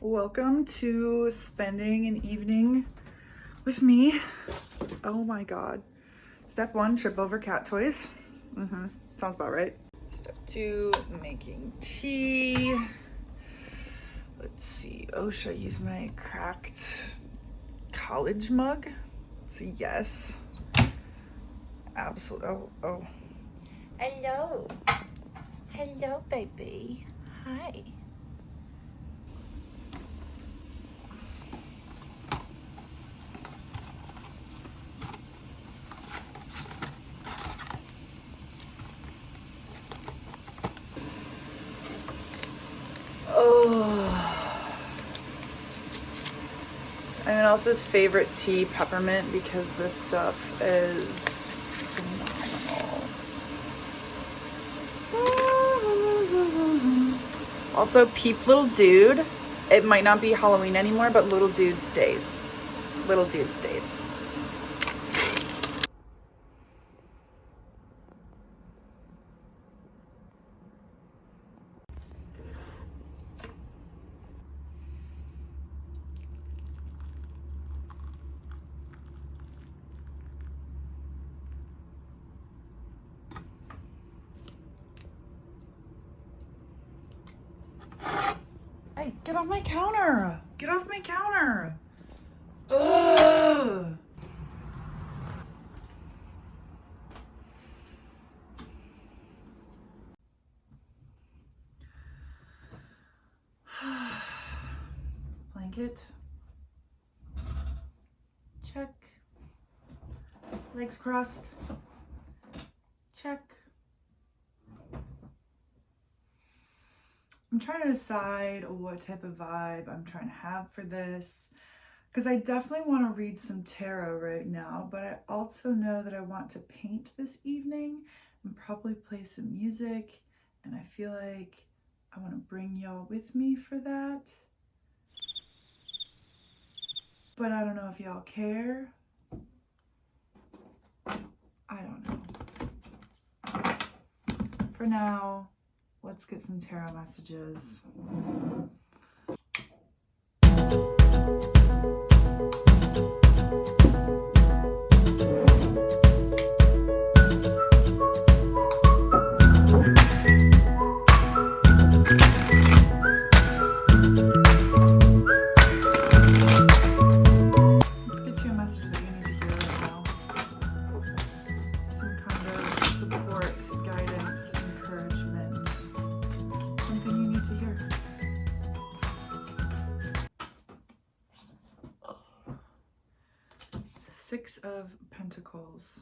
Welcome to spending an evening with me. Oh my god. Step 1, trip over cat toys. Sounds about right. Step 2, making tea. Let's see. Oh, should I use my cracked college mug? So yes. Absolutely. Oh. Hello. Hello, baby. Hi. Oh. Anyone else's favorite tea, peppermint, because this stuff is phenomenal. Also, Peep Little Dude. It might not be Halloween anymore, but Little Dude stays. Little Dude stays. Hey, get off my counter! Get off my counter! Ugh! Blanket. Check. Legs crossed. Check. I'm trying to decide what type of vibe I'm trying to have for this, because I definitely want to read some tarot right now, but I also know that I want to paint this evening and probably play some music, and I feel like I want to bring y'all with me for that. But I don't know if y'all care. I don't know. For now, let's get some tarot messages. Six of Pentacles.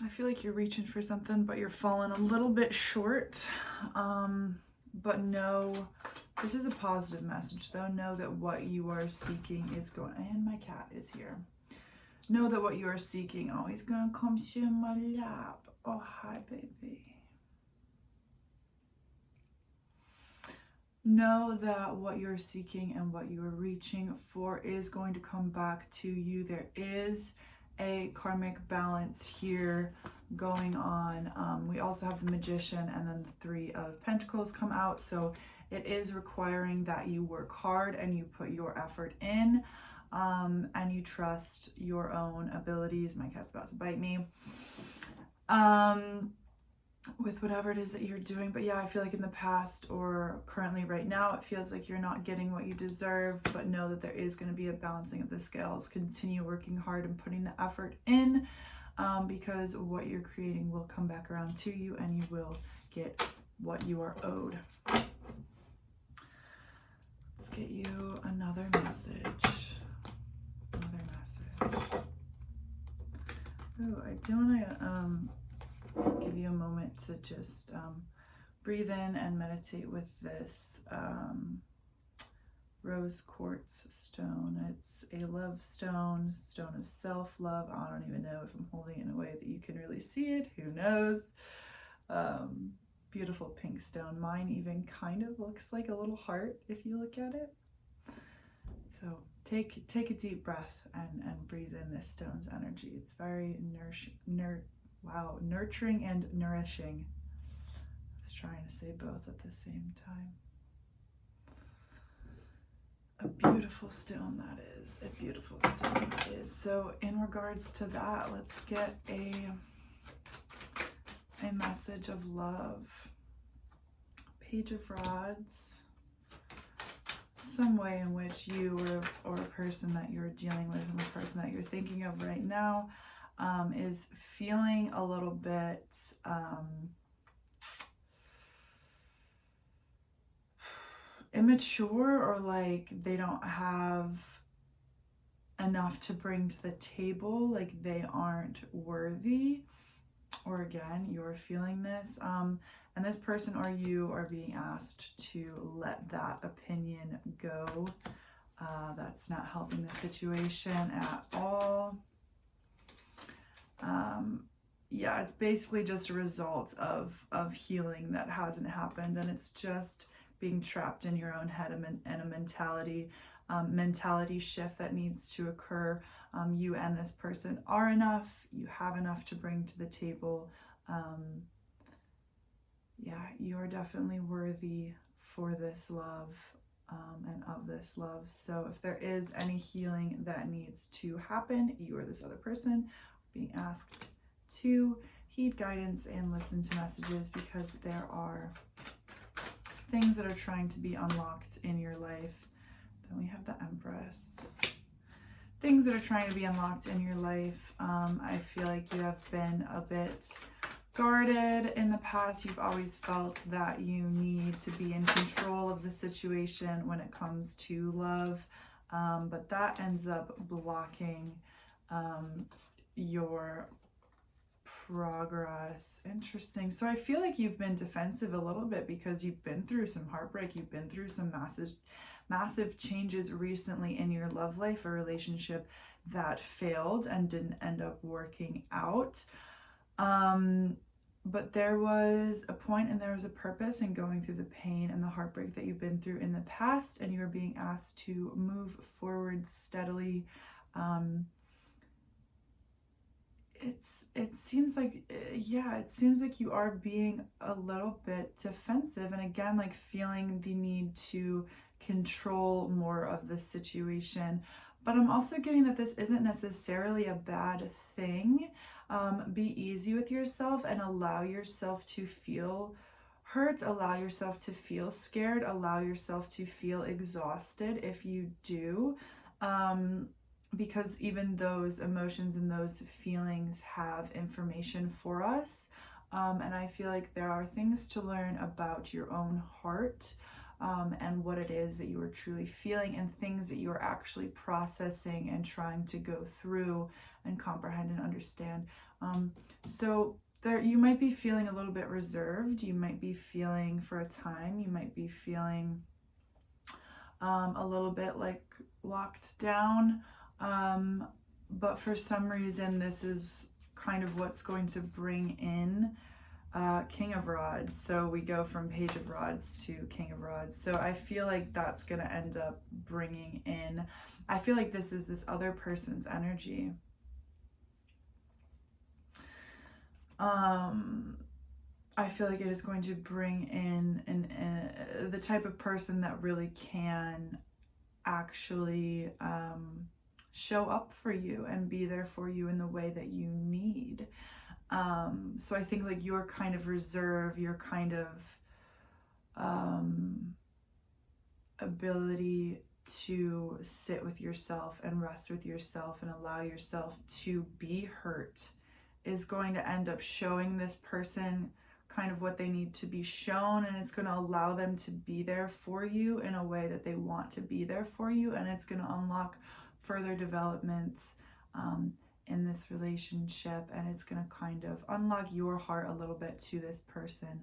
I feel like you're reaching for something, but you're falling a little bit short. But no, this is a positive message though. Know that what you are seeking is going, and my cat is here. Know that what you are seeking, oh, he's gonna come to my lap. Oh, hi, baby. Know that what you're seeking and what you are reaching for is going to come back to you. There is a karmic balance here going on. We also have the Magician, and then the Three of Pentacles come out. So it is requiring that you work hard and you put your effort in, and you trust your own abilities. My cat's about to bite me. With whatever it is that you're doing. But yeah, I feel like in the past or currently right now, it feels like you're not getting what you deserve, but know that there is going to be a balancing of the scales. Continue working hard and putting the effort in, because what you're creating will come back around to you and you will get what you are owed. Let's get you another message. Another message. Oh, I do want to give you a moment to just breathe in and meditate with this rose quartz stone. It's a love stone, stone of self-love. I don't even know if I'm holding it in a way that you can really see it. Who knows? Beautiful pink stone. Mine even kind of looks like a little heart if you look at it. So take a deep breath and breathe in this stone's energy. It's very nurturing and nourishing. was trying to say both at the same time. A beautiful stone that is. A beautiful stone that is. So in regards to that, let's get a message of love. Page of Rods. Some way in which you or a person that you're dealing with and the person that you're thinking of right now is feeling a little bit immature, or like they don't have enough to bring to the table, like they aren't worthy, or again, you're feeling this. And this person or you are being asked to let that opinion go. That's not helping the situation at all. Yeah, it's basically just a result of healing that hasn't happened, and it's just being trapped in your own head and a mentality shift that needs to occur. You and this person are enough. You have enough to bring to the table. Yeah, you are definitely worthy for this love and of this love. So if there is any healing that needs to happen, you or this other person are being asked to heed guidance and listen to messages, because there are things that are trying to be unlocked in your life. Then we have the Empress. Things that are trying to be unlocked in your life. I feel like you have been a bit guarded in the past. You've always felt that you need to be in control of the situation when it comes to love, but that ends up blocking your progress. Interesting. So I feel like you've been defensive a little bit because you've been through some heartbreak. You've been through some massive changes recently in your love life, a relationship that failed and didn't end up working out. But there was a point and there was a purpose in going through the pain and the heartbreak that you've been through in the past, and you're being asked to move forward steadily. It seems like, yeah, it seems like you are being a little bit defensive, and again, like feeling the need to control more of the situation. But I'm also getting that this isn't necessarily a bad thing. Be easy with yourself and allow yourself to feel hurt, allow yourself to feel scared, allow yourself to feel exhausted if you do. Because even those emotions and those feelings have information for us. And I feel like there are things to learn about your own heart and what it is that you are truly feeling, and things that you are actually processing and trying to go through and comprehend and understand. So there, you might be feeling a little bit reserved. You might be feeling, for a time, you might be feeling a little bit like locked down. But for some reason, this is kind of what's going to bring in King of Rods. So we go from Page of Rods to King of Rods. So I feel like that's going to end up bringing in, I feel like this is this other person's energy. I feel like it is going to bring in the type of person that really can actually show up for you and be there for you in the way that you need. So I think like your kind of reserve, your kind of ability to sit with yourself and rest with yourself and allow yourself to be hurt is going to end up showing this person kind of what they need to be shown, and it's going to allow them to be there for you in a way that they want to be there for you, and it's going to unlock further developments in this relationship, and it's going to kind of unlock your heart a little bit to this person.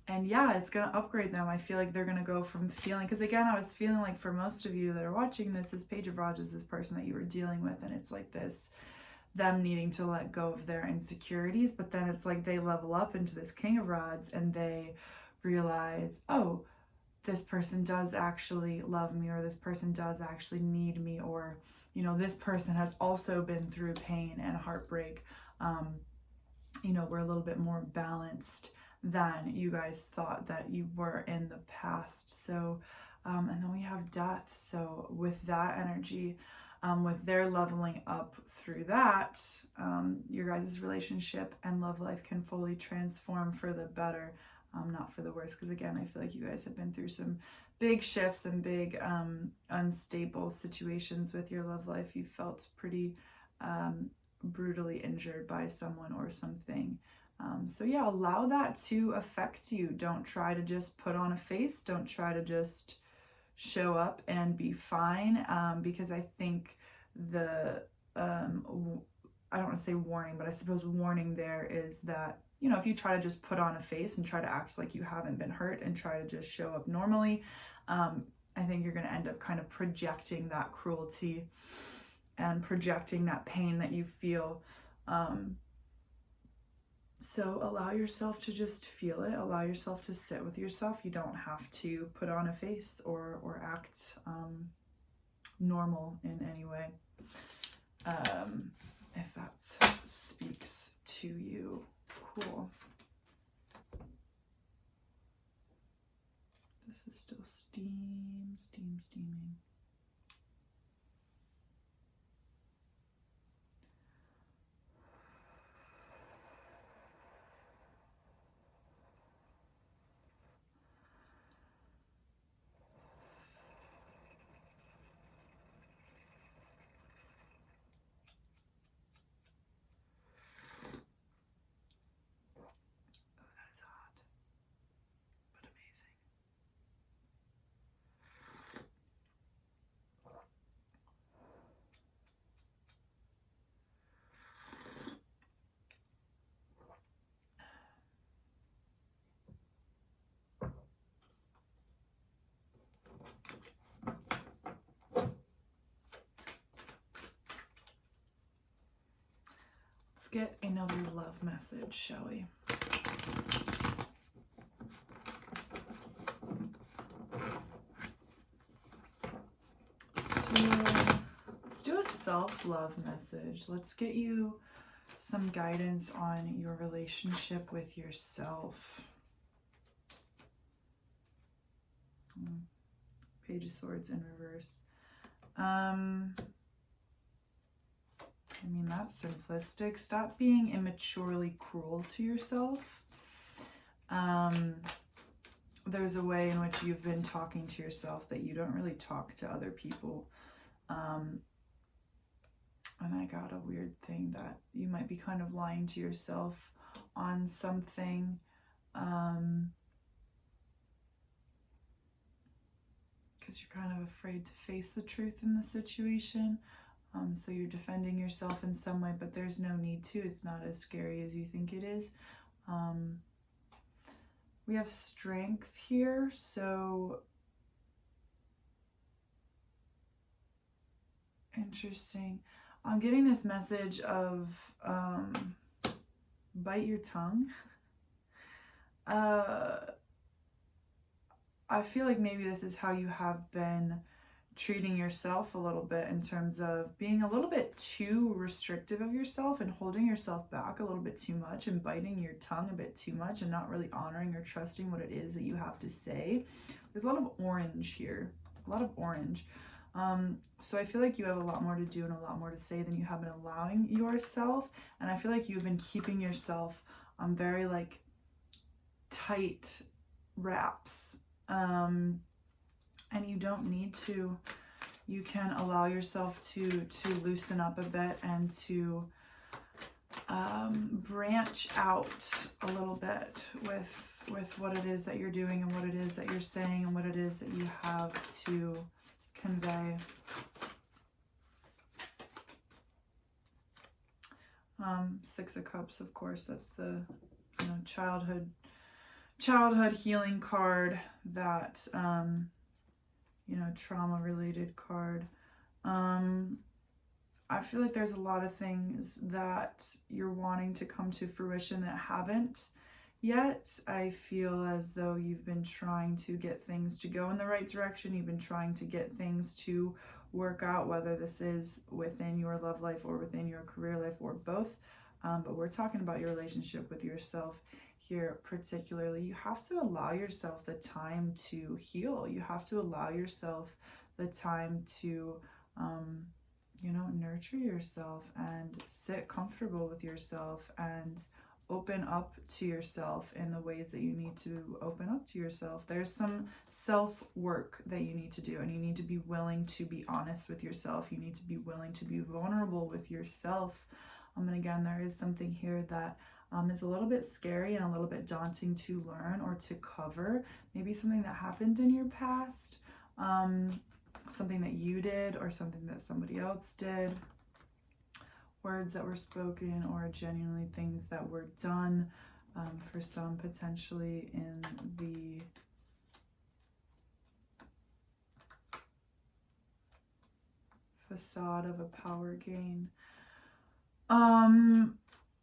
And yeah, it's going to upgrade them. I feel like they're going to go from feeling, because again, I was feeling like for most of you that are watching this Page of Rods is this person that you were dealing with, and it's like this, them needing to let go of their insecurities, but then it's like they level up into this King of Rods and they realize, oh, this person does actually love me, or this person does actually need me, or, you know, this person has also been through pain and heartbreak. You know, we're a little bit more balanced than you guys thought that you were in the past. So, and then we have death. So with that energy, with their leveling up through that, your guys' relationship and love life can fully transform for the better, not for the worse. Because again, I feel like you guys have been through some big shifts and big unstable situations with your love life. You felt pretty brutally injured by someone or something. So yeah, allow that to affect you. Don't try to just put on a face. Don't try to just show up and be fine, because I think the I don't want to say warning, but I suppose warning there is that, you know, if you try to just put on a face and try to act like you haven't been hurt and try to just show up normally, I think you're going to end up kind of projecting that cruelty and projecting that pain that you feel. So allow yourself to just feel it. Allow yourself to sit with yourself. You don't have to put on a face or act normal in any way. If that speaks to you. Cool. This is still steaming. Let's get another love message, shall we? Let's do a self-love message. Let's get you some guidance on your relationship with yourself. Page of Swords in reverse. I mean, that's simplistic. Stop being immaturely cruel to yourself. There's a way in which you've been talking to yourself that you don't really talk to other people. And I got a weird thing that you might be kind of lying to yourself on something. Because you're kind of afraid to face the truth in the situation. So you're defending yourself in some way, but there's no need to. It's not as scary as you think it is. We have strength here, so interesting. I'm getting this message of bite your tongue. I feel like maybe this is how you have been treating yourself a little bit, in terms of being a little bit too restrictive of yourself and holding yourself back a little bit too much and biting your tongue a bit too much and not really honoring or trusting what it is that you have to say. There's a lot of orange here, a lot of orange. So I feel like you have a lot more to do and a lot more to say than you have been allowing yourself. And I feel like you've been keeping yourself on very like tight wraps. And you don't need to. You can allow yourself to loosen up a bit and to branch out a little bit with what it is that you're doing and what it is that you're saying and what it is that you have to convey. Six of Cups, of course, that's the childhood healing card, that trauma related card. I feel like there's a lot of things that you're wanting to come to fruition that haven't yet. I feel as though you've been trying to get things to go in the right direction. You've been trying to get things to work out, whether this is within your love life or within your career life or both. But we're talking about your relationship with yourself here particularly, you have to allow yourself the time to heal. You have to allow yourself the time to, you know, nurture yourself and sit comfortable with yourself and open up to yourself in the ways that you need to open up to yourself. There's some self-work that you need to do, and you need to be willing to be honest with yourself. You need to be willing to be vulnerable with yourself. And again, there is something here that is a little bit scary and a little bit daunting to learn or to cover. Maybe something that happened in your past, something that you did or something that somebody else did, words that were spoken or genuinely things that were done, for some potentially in the facade of a power gain.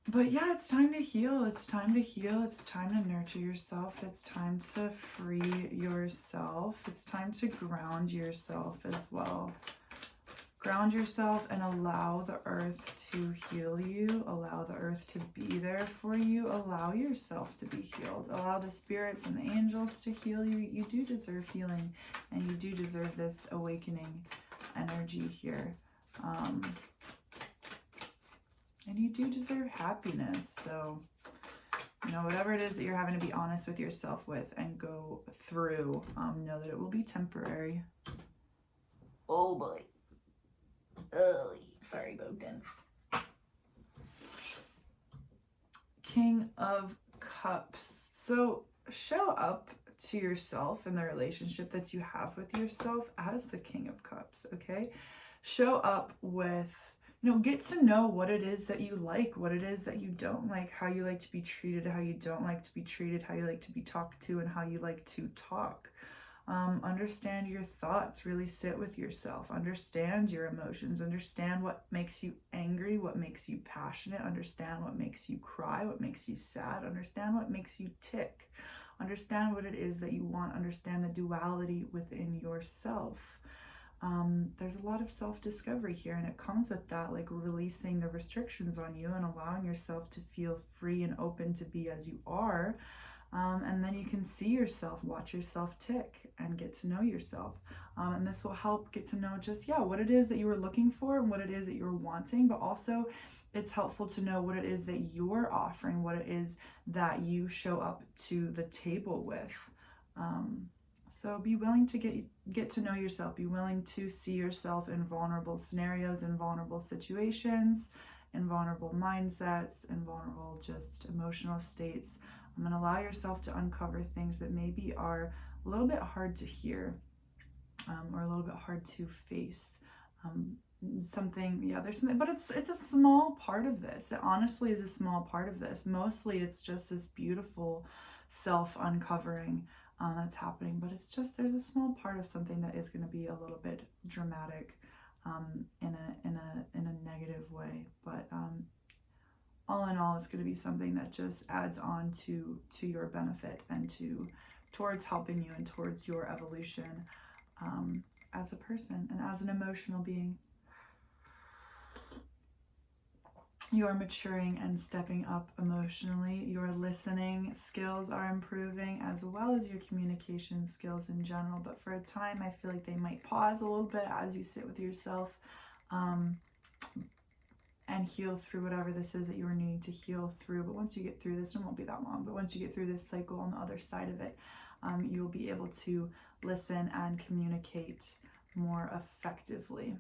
But yeah, it's time to heal. It's time to heal. It's time to nurture yourself. It's time to free yourself. It's time to ground yourself as well. Ground yourself and allow the earth to heal you. Allow the earth to be there for you. Allow yourself to be healed. Allow the spirits and the angels to heal you. You do deserve healing, and you do deserve this awakening energy here. And you do deserve happiness. So, you know, whatever it is that you're having to be honest with yourself with and go through, know that it will be temporary. Oh boy. Oh, sorry, Bogdan. King of Cups. So show up to yourself in the relationship that you have with yourself as the King of Cups, okay? Show up with, you know, get to know what it is that you like, what it is that you don't like, how you like to be treated, how you don't like to be treated, how you like to be talked to, and how you like to talk. Understand your thoughts, really sit with yourself, understand your emotions, understand what makes you angry, what makes you passionate, understand what makes you cry, what makes you sad, understand what makes you tick, understand what it is that you want, understand the duality within yourself. There's a lot of self-discovery here, and it comes with that, like releasing the restrictions on you and allowing yourself to feel free and open to be as you are. And then you can see yourself, watch yourself tick, and get to know yourself. And this will help get to know just, what it is that you were looking for and what it is that you're wanting, but also it's helpful to know what it is that you're offering, what it is that you show up to the table with. So be willing to get to know yourself. Be willing to see yourself in vulnerable scenarios, in vulnerable situations, in vulnerable mindsets, in vulnerable just emotional states. And allow yourself to uncover things that maybe are a little bit hard to hear, or a little bit hard to face. There's something, but it's a small part of this. It honestly is a small part of this. Mostly it's just this beautiful self-uncovering that's happening, but it's just, there's a small part of something that is going to be a little bit dramatic in a negative way, but all in all, it's going to be something that just adds on to your benefit and towards helping you and towards your evolution as a person and as an emotional being. You are maturing and stepping up emotionally. Your listening skills are improving, as well as your communication skills in general. But for a time, I feel like they might pause a little bit as you sit with yourself and heal through whatever this is that you are needing to heal through. But once you get through this, it won't be that long, but once you get through this cycle on the other side of it, you'll be able to listen and communicate more effectively.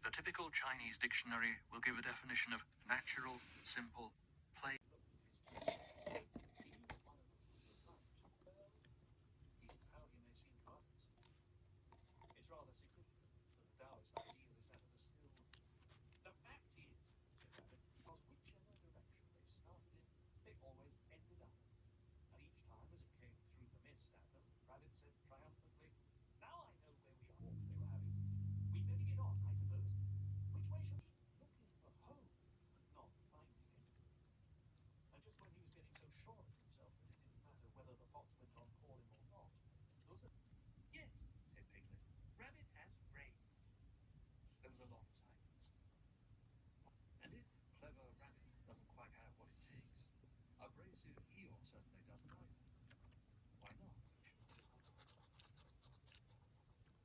The typical Chinese dictionary will give a definition of natural, simple, plain. Eeyore certainly doesn't either. Why not?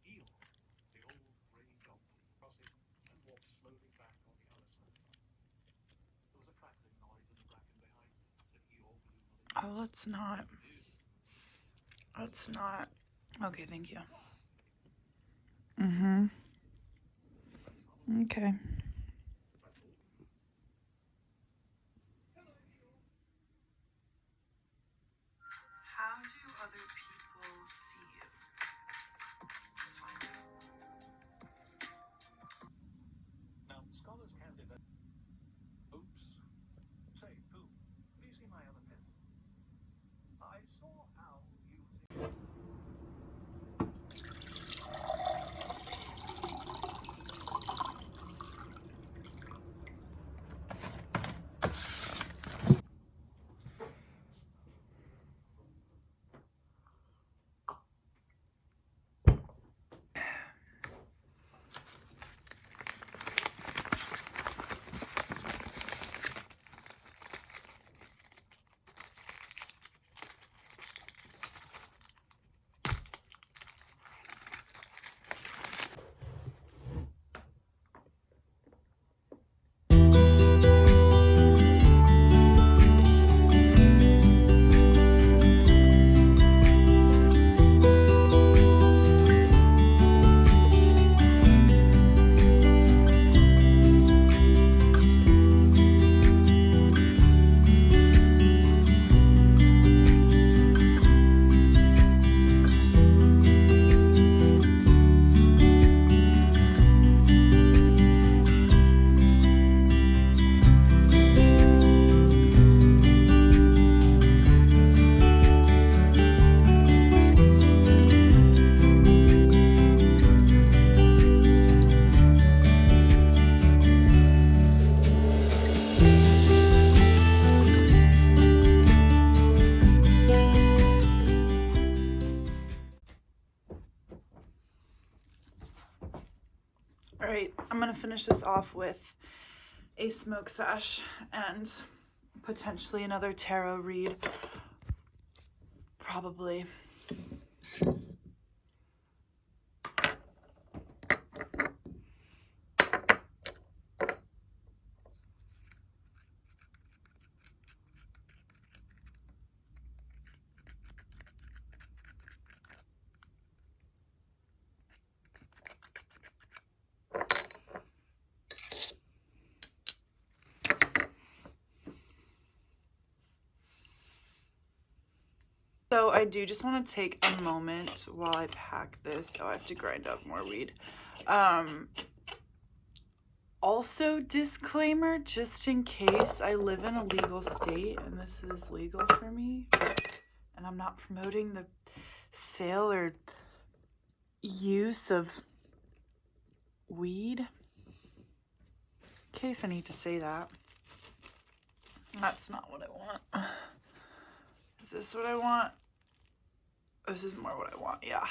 Eeyore, the old grey donkey, crossing and walked slowly back on the other side. There was a crackling noise in the bracken behind them, said Eeyore gloomily. Oh, let's not. Let's not. Okay, thank you. Mm-hmm. Okay. How do other people see you? Let's find out. Now, scholars can develop. Oops. Say, Pooh, have you seen my other pencil? I saw Owl using. All right, I'm gonna finish this off with a smoke sesh and potentially another tarot read. Probably. So I do just want to take a moment while I pack this. Oh, I have to grind up more weed. Also, disclaimer, just in case, I live in a legal state and this is legal for me. And I'm not promoting the sale or use of weed. In case I need to say that. That's not what I want. Is this what I want? This is more what I want, yeah.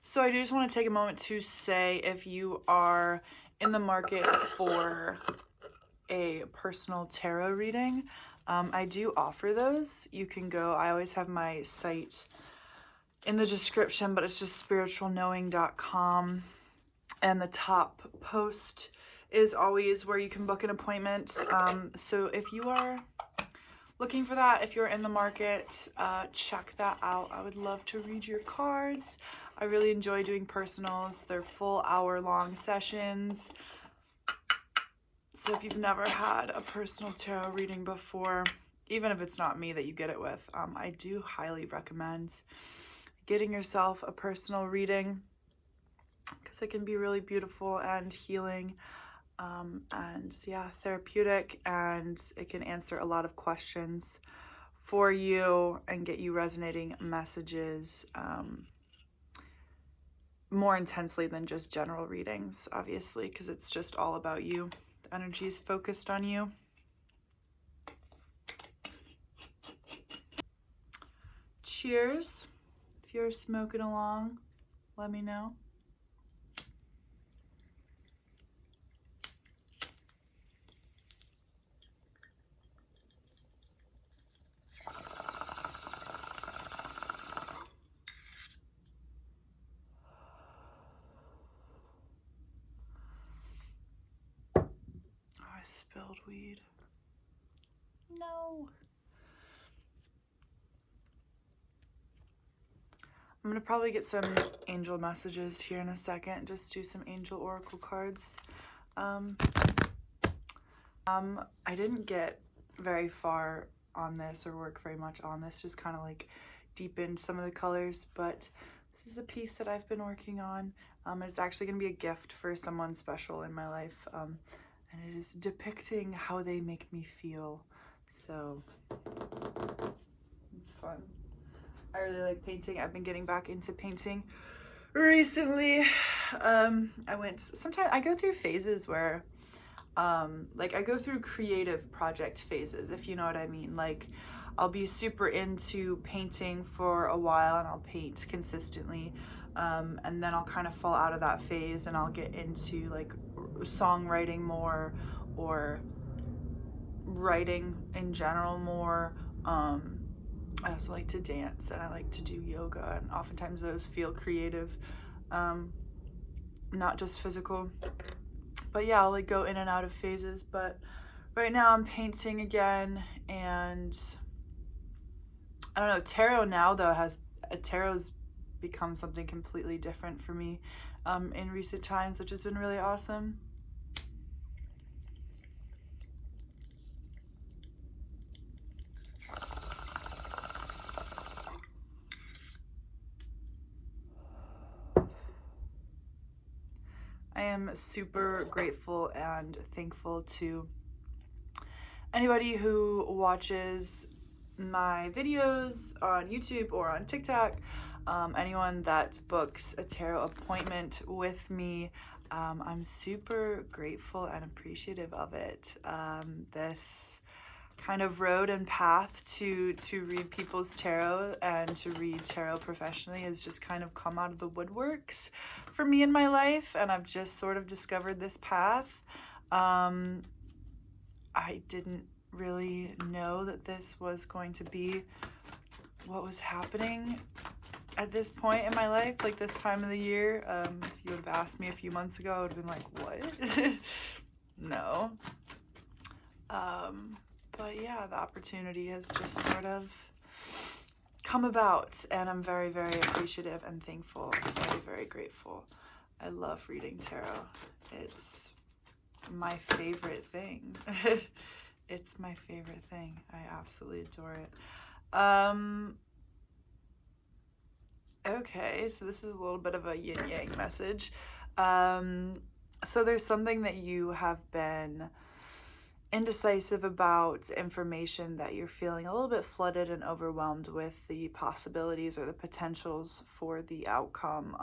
So I do just want to take a moment to say, if you are in the market for a personal tarot reading, I do offer those. You can go, I always have my site in the description, but it's just spiritualknowing.com, and the top post is always where you can book an appointment. So if you are looking for that, if you're in the market, check that out. I would love to read your cards. I really enjoy doing personals. They're full hour-long sessions. So if you've never had a personal tarot reading before, even if it's not me that you get it with, I do highly recommend getting yourself a personal reading, because it can be really beautiful and healing, and yeah, therapeutic, and it can answer a lot of questions for you and get you resonating messages more intensely than just general readings, obviously, because it's just all about you. The energy is focused on you. Cheers. If you're smoking along, let me know. I spilled weed. No. I'm gonna probably get some angel messages here in a second. Just do some angel oracle cards. I didn't get very far on this or work very much on this, just kind of like deepened some of the colors, but this is a piece that I've been working on. It's actually going to be a gift for someone special in my life, and it is depicting how they make me feel, so it's fun. I really like painting. I've been getting back into painting recently. Sometimes I go through phases where like I go through creative project phases, if you know what I mean. Like I'll be super into painting for a while and I'll paint consistently, and then I'll kind of fall out of that phase and I'll get into like songwriting more, or writing in general more. I also like to dance and I like to do yoga, and oftentimes those feel creative, not just physical. But yeah, I'll like go in and out of phases, but right now I'm painting again. And I don't know, tarot now though tarot's become something completely different for me in recent times, which has been really awesome. I am super grateful and thankful to anybody who watches my videos on YouTube or on TikTok, anyone that books a tarot appointment with me. I'm super grateful and appreciative of it. This kind of road and path to read people's tarot and to read tarot professionally has just kind of come out of the woodworks for me in my life, and I've just sort of discovered this path. I didn't really know that this was going to be what was happening at this point in my life, like this time of the year. If you would have asked me a few months ago, I would have been like, what? No. But yeah, the opportunity has just sort of come about, and I'm very, very appreciative and thankful. Very, very grateful. I love reading tarot. It's my favorite thing. It's my favorite thing. I absolutely adore it. Okay, so this is a little bit of a yin-yang message. So there's something that you have been indecisive about, information that you're feeling a little bit flooded and overwhelmed with the possibilities or the potentials for the outcome.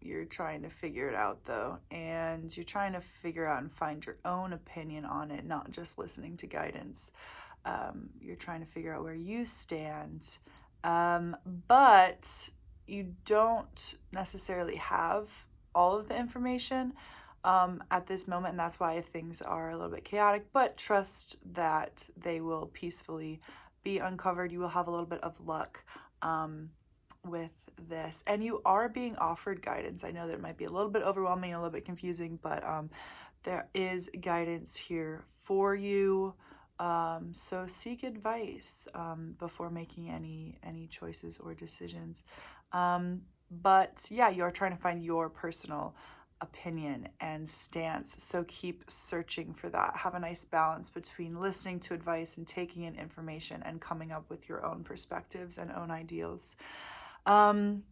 You're trying to figure it out though, and you're trying to figure out and find your own opinion on it, not just listening to guidance. You're trying to figure out where you stand, but you don't necessarily have all of the information at this moment, and that's why things are a little bit chaotic, but trust that they will peacefully be uncovered. You will have a little bit of luck with this, and you are being offered guidance. I know that it might be a little bit overwhelming, a little bit confusing, but there is guidance here for you. So seek advice before making any choices or decisions. But yeah, you're trying to find your personal opinion and stance, so keep searching for that. Have a nice balance between listening to advice and taking in information and coming up with your own perspectives and own ideals. And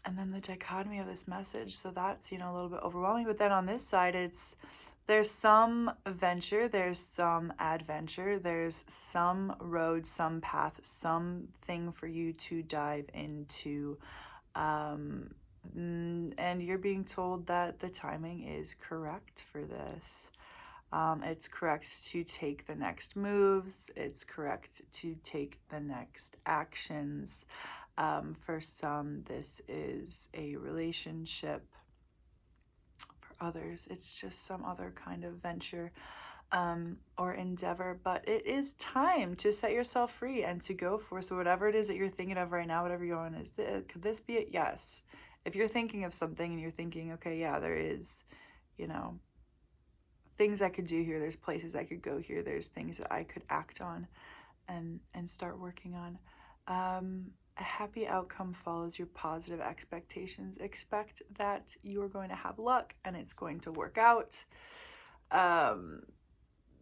then the dichotomy of this message, so that's, a little bit overwhelming, but then on this side, there's some venture, there's some adventure, there's some road, some path, something for you to dive into. And you're being told that the timing is correct for this. It's correct to take the next moves. It's correct to take the next actions. For some, this is a relationship. For others, it's just some other kind of venture or endeavor. But it is time to set yourself free and to go for. So whatever it is that you're thinking of right now, whatever you're on, could this be it? Yes. If you're thinking of something and you're thinking, okay, yeah, there is, things I could do here. There's places I could go here. There's things that I could act on and start working on. A happy outcome follows your positive expectations. Expect that you are going to have luck and it's going to work out.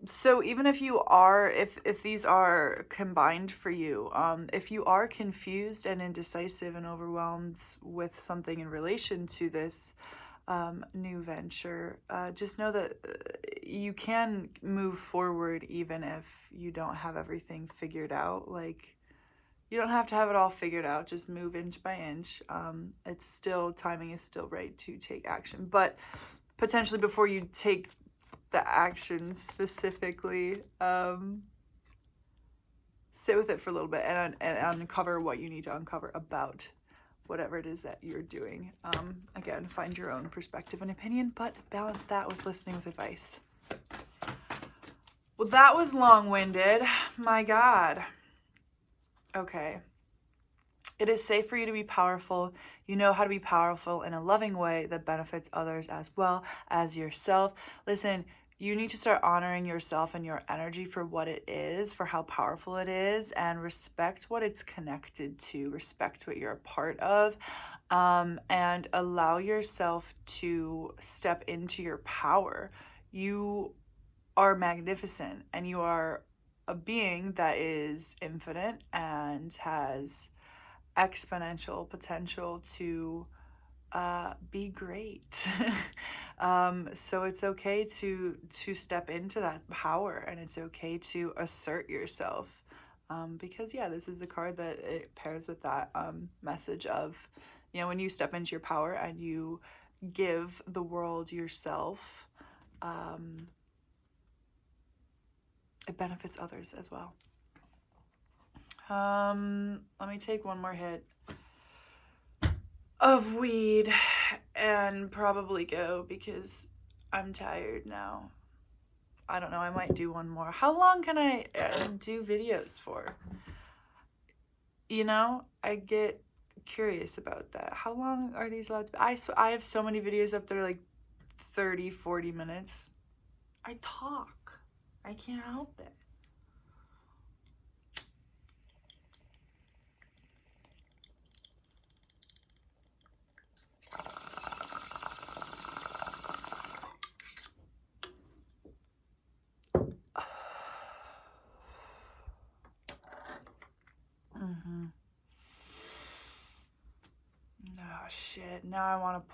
So even if you are, if these are combined for you, if you are confused and indecisive and overwhelmed with something in relation to this new venture, just know that you can move forward even if you don't have everything figured out. Like, you don't have to have it all figured out, just move inch by inch. It's still, timing is still right to take action, but potentially before you take the action specifically, sit with it for a little bit and uncover what you need to uncover about whatever it is that you're doing. Again, find your own perspective and opinion, but balance that with listening with advice. Well, that was long-winded. My God. Okay. It is safe for you to be powerful. You know how to be powerful in a loving way that benefits others as well as yourself. Listen, you need to start honoring yourself and your energy for what it is, for how powerful it is, and respect what it's connected to, respect what you're a part of, and allow yourself to step into your power. You are magnificent, and you are a being that is infinite and has exponential potential to be great. So it's okay to step into that power, and it's okay to assert yourself, because this is the card that it pairs with that message of, when you step into your power and you give the world yourself, it benefits others as well. Let me take one more hit of weed and probably go, because I'm tired now. I don't know, I might do one more. How long can I do videos for? I get curious about that. How long are these allowed to be? I have so many videos up there, like 30, 40 minutes. I talk. I can't help it. Oh shit, now I want to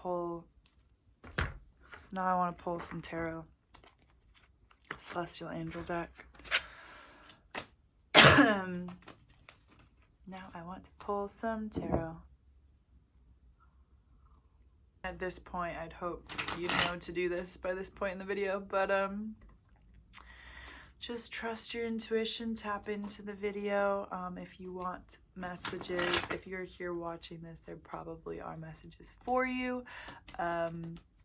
pull some tarot. Celestial Angel deck. Now I want to pull some tarot. At this point, I'd hope you'd know to do this by this point in the video, but just trust your intuition, tap into the video. If you want messages, if you're here watching this, there probably are messages for you.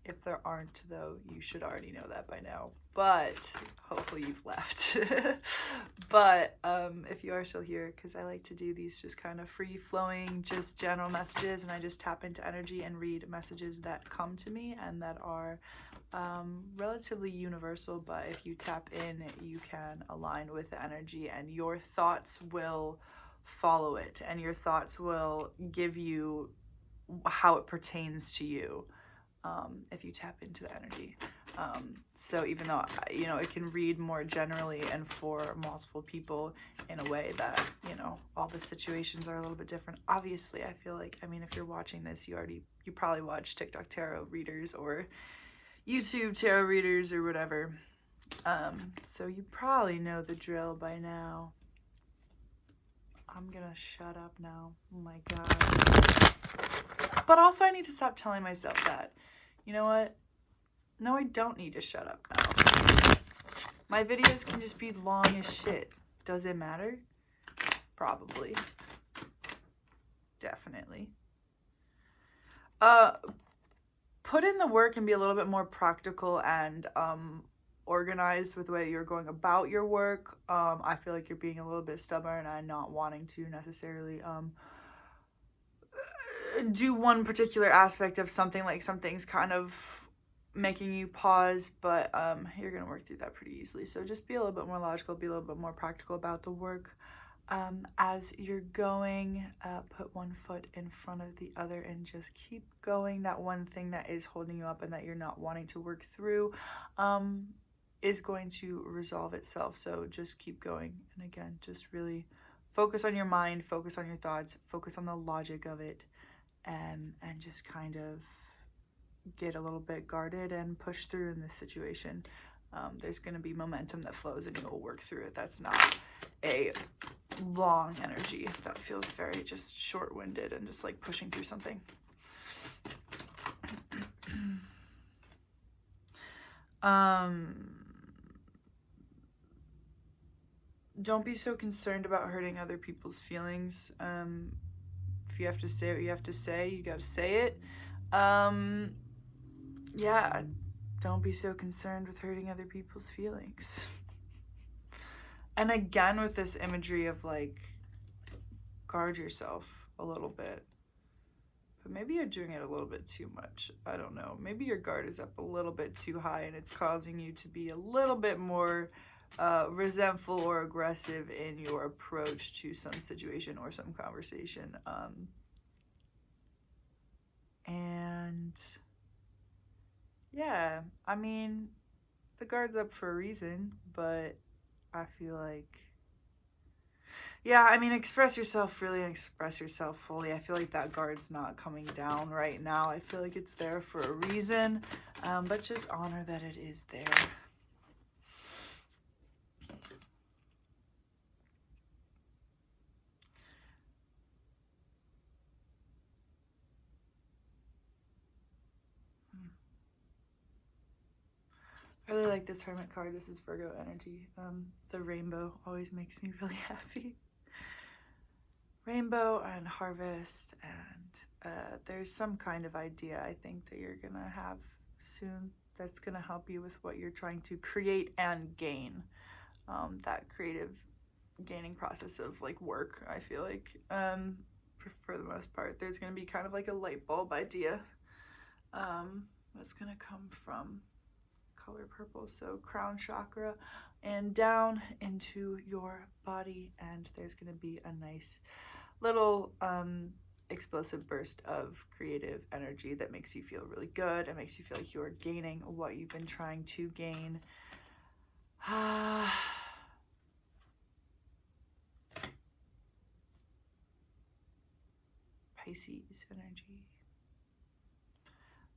If there aren't, though, you should already know that by now, but hopefully you've left. But if you are still here, because I like to do these just kind of free-flowing, just general messages, and I just tap into energy and read messages that come to me and that are relatively universal, but if you tap in, you can align with the energy, and your thoughts will follow it, and your thoughts will give you how it pertains to you. If you tap into the energy. So even though, it can read more generally and for multiple people in a way that, all the situations are a little bit different. Obviously, I feel like, if you're watching this, you probably watch TikTok tarot readers or YouTube tarot readers or whatever. So you probably know the drill by now. I'm gonna shut up now. Oh my God. But also I need to stop telling myself that. You know what? No, I don't need to shut up now. My videos can just be long as shit. Does it matter? Probably. Definitely. Put in the work and be a little bit more practical and organized with the way you're going about your work. I feel like you're being a little bit stubborn and not wanting to necessarily do one particular aspect of something, like something's kind of making you pause, but you're gonna work through that pretty easily. So just be a little bit more logical, be a little bit more practical about the work. As you're going, put one foot in front of the other and just keep going. That one thing that is holding you up and that you're not wanting to work through is going to resolve itself. So just keep going. And again, just really focus on your mind, focus on your thoughts, focus on the logic of it, and just kind of get a little bit guarded and push through in this situation. There's going to be momentum that flows and you'll work through it. That's not a long energy. That feels very just short-winded and just like pushing through something. Don't be so concerned about hurting other people's feelings. If you have to say what you have to say, you gotta say it. Yeah, don't be so concerned with hurting other people's feelings. And again, with this imagery of like, guard yourself a little bit. But maybe you're doing it a little bit too much. I don't know. Maybe your guard is up a little bit too high and it's causing you to be a little bit more resentful or aggressive in your approach to some situation or some conversation. And yeah, I mean, the guard's up for a reason, but I feel like, yeah, I mean, express yourself freely and express yourself fully. I feel like that guard's not coming down right now. I feel like it's there for a reason, but just honor that it is there. I really like this Hermit card. This is Virgo energy. The rainbow always makes me really happy. Rainbow and harvest, and there's some kind of idea I think that you're gonna have soon that's gonna help you with what you're trying to create and gain. That creative gaining process of like work, I feel like, for the most part, there's gonna be kind of like a light bulb idea that's gonna come from color purple, so crown chakra and down into your body, and there's going to be a nice little explosive burst of creative energy that makes you feel really good and makes you feel like you're gaining what you've been trying to gain. Pisces energy.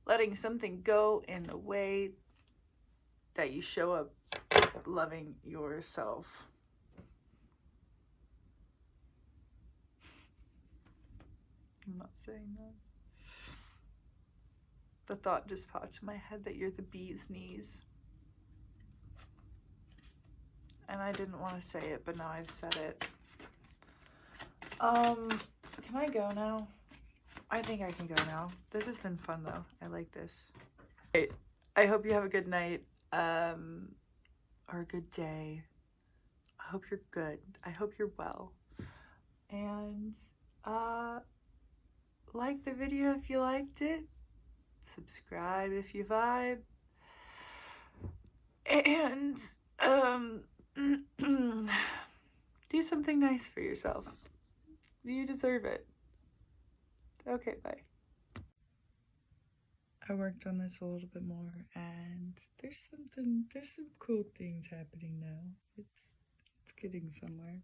Letting something go in the way that you show up loving yourself. I'm not saying that. The thought just popped in my head that you're the bee's knees. And I didn't want to say it, but now I've said it. Can I go now? I think I can go now. This has been fun though. I like this. Great. I hope you have a good night, or a good day. I hope you're good. I hope you're well. And like the video if you liked it. Subscribe if you vibe. And do something nice for yourself. You deserve it. Okay, bye. I worked on this a little bit more, and there's some cool things happening now. It's getting somewhere.